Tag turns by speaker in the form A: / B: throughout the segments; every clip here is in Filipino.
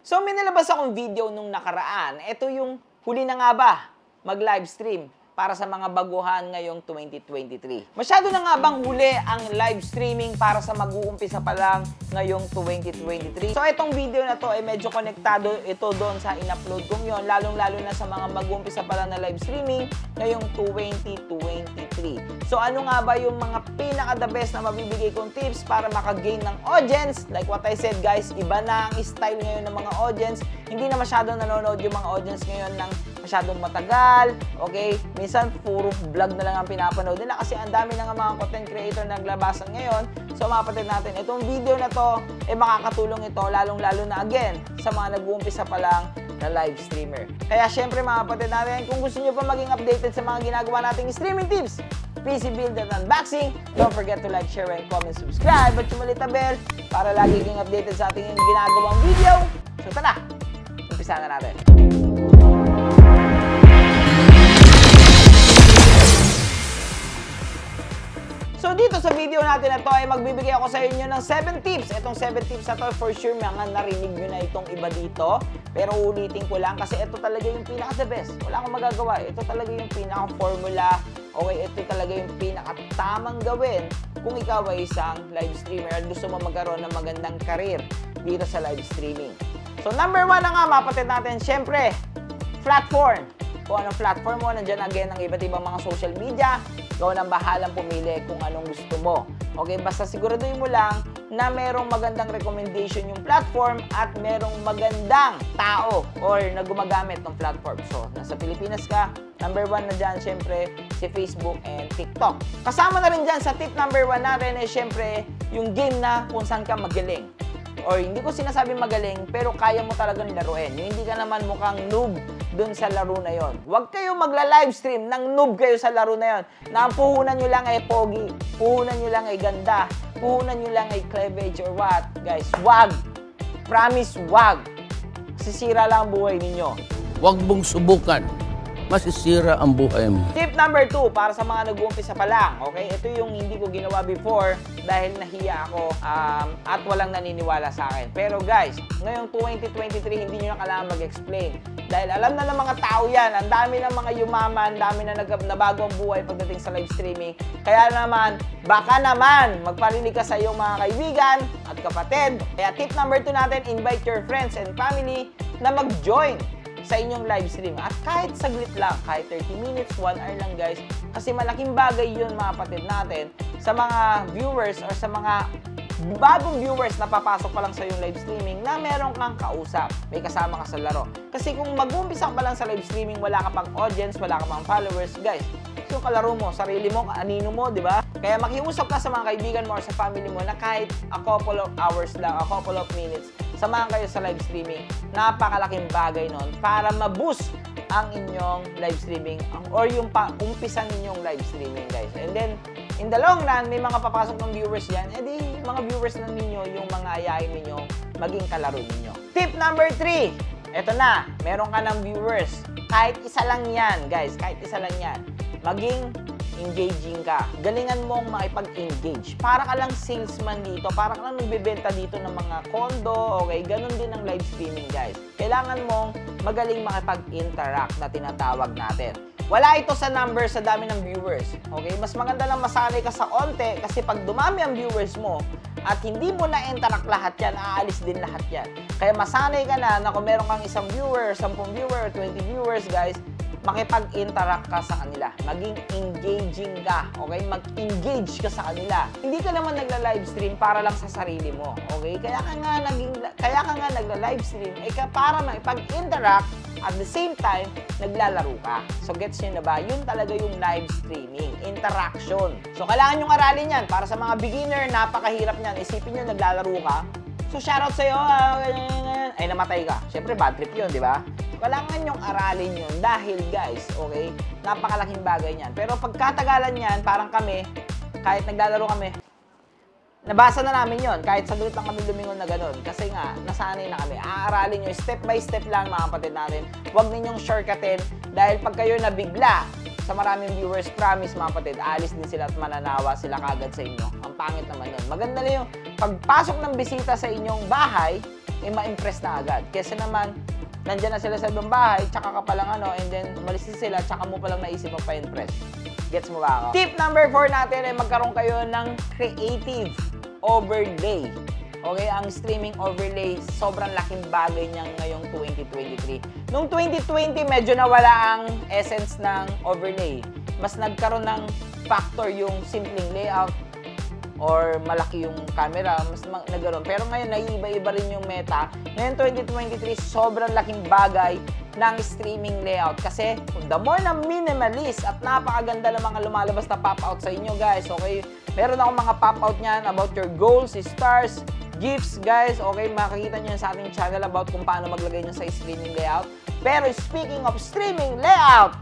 A: So may nilabas akong video nung nakaraan. Ito yung huli na nga ba mag-live stream para sa mga baguhan ngayong 2023. Masyado na nga bang huli ang live streaming para sa mag-uumpisa pa lang ngayong 2023? So itong video na to ay medyo konektado ito doon sa in-upload kong yon, lalong-lalo na sa mga mag-uumpisa pa lang na live streaming ngayong 2023. So ano nga ba yung mga pinaka-the best na mabibigay kong tips para maka-gain ng audience? Like what I said guys, iba na ang style ngayon ng mga audience. Hindi na masyadong nanonood yung mga audience ngayon ng masyadong matagal, okay? Minsan, puro vlog na lang ang pinapanood nila kasi ang dami na nga mga content creator na naglabasan ngayon. So, mga kapatid natin, itong video na to, makakatulong ito, lalong-lalo na again, sa mga nag-uumpisa pa lang na live streamer. Kaya, syempre, mga kapatid natin, kung gusto nyo pa maging updated sa mga ginagawa nating streaming tips, PC build at unboxing, don't forget to like, share, and comment, subscribe, at yung malita bell para lagi kang updated sa ating ginagawang video. So, tara! Umpisa na natin. So dito sa video natin na to ay magbibigay ako sa inyo ng 7 tips. Itong 7 tips na to for sure mga narinig nyo na itong iba dito. Pero ulitin ko lang kasi ito talaga yung pinaka-the best. Wala akong magagawa. Ito talaga yung pinaka-formula. Okay, ito talaga yung pinaka-tamang gawin kung ikaw ay isang live streamer at gusto mo magkaroon ng magandang career dito sa live streaming. So number 1 na nga mapatid natin, syempre, platform. Kung anong platform mo, nandiyan again ang iba't ibang mga social media, ikaw nang bahalang pumili kung anong gusto mo. Okay, basta siguraduhin mo lang na merong magandang recommendation yung platform at merong magandang tao or na gumagamit ng platform. So, nasa Pilipinas ka, number 1 na dyan, syempre, si Facebook and TikTok. Kasama na rin dyan sa tip number 1 natin ay syempre, yung game na kung saan ka magaling. Or hindi ko sinasabing magaling, pero kaya mo talagang laruin. Yung hindi ka naman mukhang noob dun sa laro na yon. Huwag kayo magla-livestream ng noob kayo sa laro na yon. Na ang puhunan nyo lang ay pogi, puhunan nyo lang ay ganda, puhunan nyo lang ay cleavage or what. Guys, wag! Promise, wag! Sisira lang ang buhay ninyo.
B: Huwag mong subukan. Masisira ang buhay mo.
A: Tip number 2, para sa mga nag-uumpisa pa lang, okay? Ito yung hindi ko ginawa before dahil nahiya ako at walang naniniwala sa akin. Pero guys, ngayong 2023, hindi nyo na kailangan mag-explain. Dahil alam na ng mga tao yan, ang dami ng mga yumaman, dami na nabago ang buhay pagdating sa live streaming. Kaya naman, baka naman, magparinig ka sa iyong mga kaibigan at kapatid. Kaya tip number 2 natin, invite your friends and family na mag-join sa inyong live stream. At kahit saglit lang, kahit 30 minutes, 1 hour lang guys, kasi malaking bagay yun mga kapatid natin sa mga viewers or sa mga bagong viewers na papasok pa lang sa yung live streaming na meron kang kausap, may kasama ka sa laro. Kasi kung mag-umpisa pa lang sa live streaming, wala ka pang audience, wala ka pang followers, guys, yung kalaro mo, sarili mo, anino mo, di ba? Kaya makiusap ka sa mga kaibigan mo or sa family mo na kahit a couple of hours lang, a couple of minutes, samahan kayo sa live streaming. Napakalaking bagay nun para ma-boost ang inyong live streaming or yung umpisa ninyong live streaming, guys. And then, in the long run, may mga papasok ng viewers yan, edi mga viewers na ninyo, yung mga ayayin ninyo, maging kalaro ninyo. Tip number 3, eto na, meron ka ng viewers. Kahit isa lang yan, guys, kahit isa lang yan. Maging engaging ka. Galingan mong makipag-engage. Para ka lang salesman dito, para ka lang nagbebenta dito ng mga condo, okay? Ganun din ang live streaming, guys. Kailangan mong magaling makipag-interact na tinatawag natin. Wala ito sa number sa dami ng viewers, okay? Mas maganda lang masanay ka sa onte kasi pag dumami ang viewers mo at hindi mo na-interact lahat yan, aalis din lahat yan. Kaya masanay ka na kung meron kang isang viewer, 10 viewer, 20 viewers, guys, makipag-interact ka sa kanila. Maging engaging ka, okay? Mag-engage ka sa kanila. Hindi ka naman nagla-livestream para lang sa sarili mo, okay? Kaya ka nga nagla-livestream para makipag-interact at the same time, naglalaro ka. So, gets nyo na ba? Yun talaga yung live streaming, interaction. So, kailangan nyong aralin yan. Para sa mga beginner, napakahirap niyan. Isipin nyo, naglalaro ka. So, shoutout sa'yo, ay namatay ka. Siyempre, bad trip yun, di ba? Kailangan nyong aralin yun dahil guys, okay, napakalaking bagay niyan. Pero pagkatagalan yan, parang kami, kahit naglalaro kami, nabasa na namin yon kahit saglit lang kami lumingon na ganun. Kasi nga, nasanay na kami. Aaralin nyo, step by step lang mga kapatid natin. Huwag ninyong shortcutin dahil pag kayo nabigla sa maraming viewers, promise mga kapatid, alis din sila at mananawa sila kagad sa inyo. Ang pangit naman nun. Maganda na yung pagpasok ng bisita sa inyong bahay, ma-impress na agad. Kesa naman, nandyan na sila sa ibang bahay, tsaka ka palang and then umalis na sila, tsaka mo palang naisip magpa-impress. Gets mo ba ako? Tip number 4 natin ay magkaroon kayo ng creative overlay. Okay, ang streaming overlay, sobrang laking bagay niya ngayong 2023. Noong 2020, medyo nawala ang essence ng overlay. Mas nagkaroon ng factor yung simpleng layout or malaki yung camera, mas nagkaroon. Pero ngayon, naiiba-iba rin yung meta. Ngayon, 2023, sobrang laking bagay ng streaming layout. Kasi, the more na minimalist at napakaganda ng mga lumalabas na pop-out sa inyo, guys. Okay? Meron akong mga pop-out niyan about your goals, stars, gifts, guys. Okay? Makikita nyo sa ating channel about kung paano maglagay nyo sa streaming layout. Pero, speaking of streaming layout,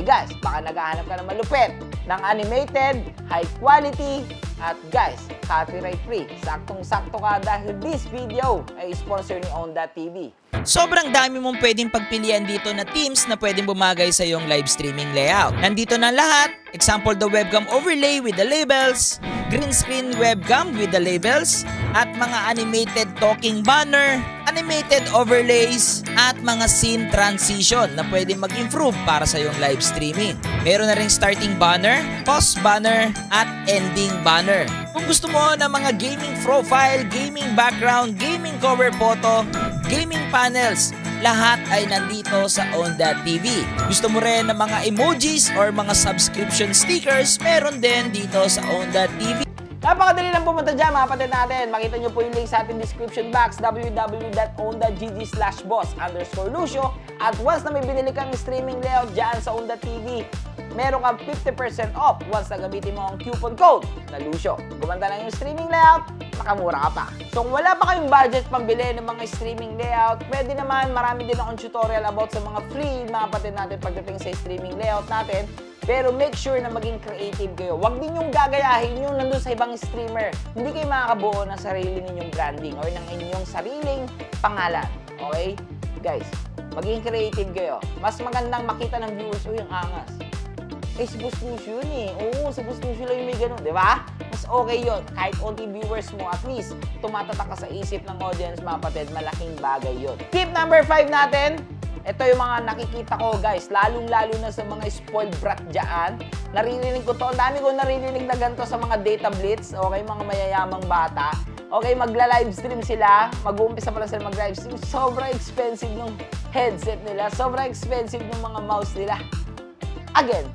A: guys, baka naghahanap ka ng malupit ng animated, high quality, at guys, copyright free. Saktong-sakto ka dahil this video ay sponsor ni Onda.tv.
C: Sobrang dami mong pwedeng pagpilian dito na themes na pwedeng bumagay sa iyong live streaming layout. Nandito na lahat. Example, the webcam overlay with the labels, green screen webcam with the labels, at mga animated talking banner, animated overlays, at mga scene transition na pwedeng mag-improve para sa iyong live streaming. Meron na ring starting banner, pause banner, at ending banner. Kung gusto mo ng mga gaming profile, gaming background, gaming cover photo, gaming panels, lahat ay nandito sa Onda.tv. Gusto mo rin ng mga emojis or mga subscription stickers, meron din dito sa Onda.tv.
A: Napakadali lang pumunta dyan, mga kapatid natin. Makita nyo po yung link sa ating description box, www.onda.gg/boss_lucio. At once na may binili kang streaming layout dyan sa Onda.tv, meron kang 50% off once na gamitin mo ang coupon code na Lucio. Gumanda lang yung streaming layout, makamura ka pa. So kung wala pa kayong budget pambili ng mga streaming layout, pwede naman, marami din akong tutorial about sa mga free, mga kapatid natin pagdating sa streaming layout natin. Pero make sure na maging creative kayo. Huwag din yung gagayahin yung nandun sa ibang streamer. Hindi kayo makakabuo ng sarili ninyong branding or ng inyong sariling pangalan. Okay? Guys, maging creative kayo. Mas magandang makita ng viewers yung angas. Si Boss Lucio yun eh. Oo, si Boss Lucio lang yung may ganun. Diba? Mas okay yun. Kahit onti viewers mo, at least tumatatak ka sa isip ng audience, mga kapatid, malaking bagay yun. Tip number 5 natin. Ito yung mga nakikita ko, guys, lalong-lalo na sa mga spoiled brat dyan. Naririnig ko to. Ang dami ko naririnig na ganito sa mga data blitz. Okay, mga mayayamang bata. Okay, magla-livestream sila. Mag-uumpisa pala sila mag-livestream. Sobrang expensive ng headset nila. Sobrang expensive ng mga mouse nila. Again,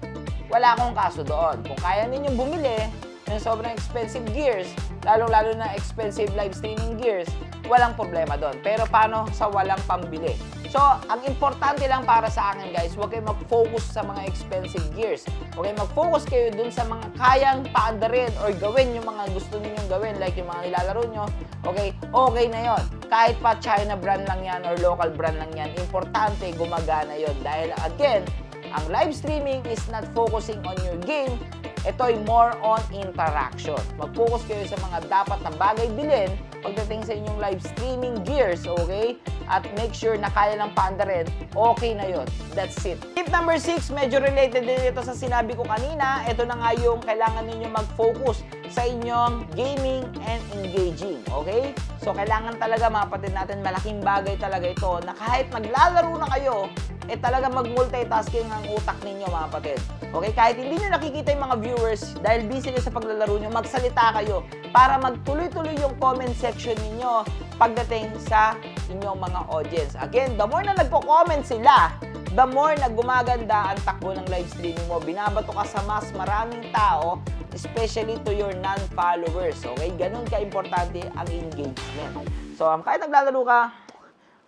A: wala akong kaso doon. Kung kaya ninyong bumili ng sobrang expensive gears, lalong-lalo na expensive live streaming gears, walang problema doon. Pero paano sa walang pambili? So, ang importante lang para sa akin, guys, huwag kayo mag-focus sa mga expensive gears. Okay, mag-focus kayo dun sa mga kayang paandarin or gawin yung mga gusto ninyong gawin, like yung mga nilalaro nyo. Okay, okay na yon. Kahit pa China brand lang yan or local brand lang yan, importante gumagana yon. Dahil again, ang live streaming is not focusing on your game. Ito ay more on interaction. Mag-focus kayo sa mga dapat na bagay bilhin pagdating sa inyong live streaming gears, okay? At make sure na kaya ng panda rin, okay na yun. That's it. Tip number 6, medyo related din ito sa sinabi ko kanina. Ito na nga yung kailangan ninyo mag-focus sa inyong gaming and engaging, okay? So, kailangan talaga, mga kapatid natin, malaking bagay talaga ito na kahit maglalaro na kayo, talaga mag-multitasking ang utak ninyo, mga kapatid. Okay? Kahit hindi nyo nakikita yung mga viewers, dahil busy nyo sa paglalaro nyo, magsalita kayo para magtuloy-tuloy yung comment section ninyo pagdating sa inyong mga audience. Again, the more na nagko-comment sila, the more na gumaganda ang takbo ng live streaming mo. Binabato ka sa mas maraming tao, especially to your non-followers. Okay? Ganun ka-importante ang engagement. So, kahit naglalaro ka,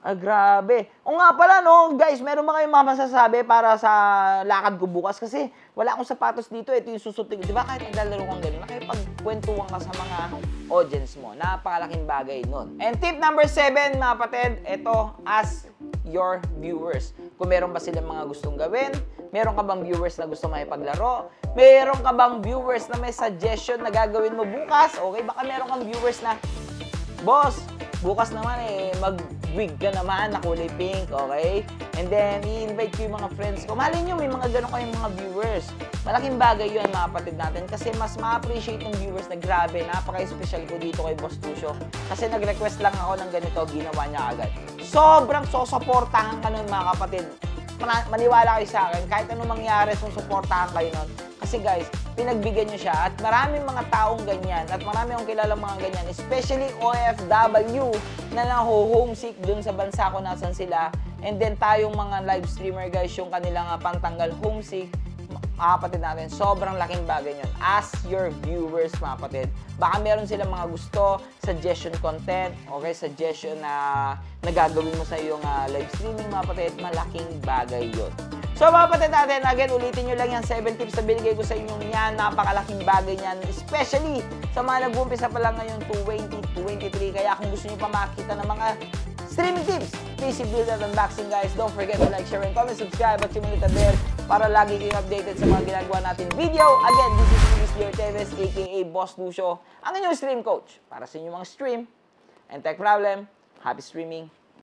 A: grabe. O nga pala, no, guys, meron ba kayong mga masasabi para sa lakad ko bukas? Kasi wala akong sapatos dito. Ito yung susutin. Di ba kahit naglalaro kang gano'n, nakipagkwentuhan ka sa mga audience mo. Napakalaking bagay nun. And tip number 7, mga kapatid, ito, ask your viewers. Kung meron ba silang mga gustong gawin, meron ka bang viewers na gusto makipaglaro, meron ka bang viewers na may suggestion na gagawin mo bukas, okay? Baka meron kang viewers na, boss, bukas naman wig ka naman na kulay pink, okay? And then, i-invite ko yung mga friends ko. Malay nyo, may mga ganun kayong mga viewers. Malaking bagay yun, mga kapatid natin. Kasi mas ma-appreciate ng viewers na grabe, napaka-special ko dito kay Boss Lucio. Kasi nag-request lang ako ng ganito, ginawa niya agad. Sobrang sosuportahan ka nun, mga kapatid. Maniwala kayo sa akin, kahit anong mangyari, susuportahan kayo nun. Kasi guys, pinagbigyan nyo siya at maraming mga taong ganyan at marami akong kilalang mga ganyan, especially OFW na naho-homesick dun sa bansa kung nasan sila. And then tayong mga live streamer guys, yung kanilang pantanggal homesick, mga kapatid natin, sobrang laking bagay yun. Ask your viewers, mga kapatid. Baka meron silang mga gusto, suggestion content, okay, suggestion na gagawin mo sa iyong live streaming, mga kapatid, malaking bagay yun. So mga kapatid natin, again, ulitin nyo lang yan 7 tips na binigay ko sa inyong yan. Napakalaking bagay yan, especially sa mga nag-uumpisa pa lang ngayon 2023. Kaya kung gusto nyo pa makita ng mga streaming tips, please build that unboxing guys. Don't forget to like, share, and comment, subscribe at simulate the bell para lagi kayong updated sa mga ginagawa natin video. Again, this is Luis Teves, aka Boss Lucio, ang inyong stream coach para sa inyong mga stream and tech problem. Happy streaming!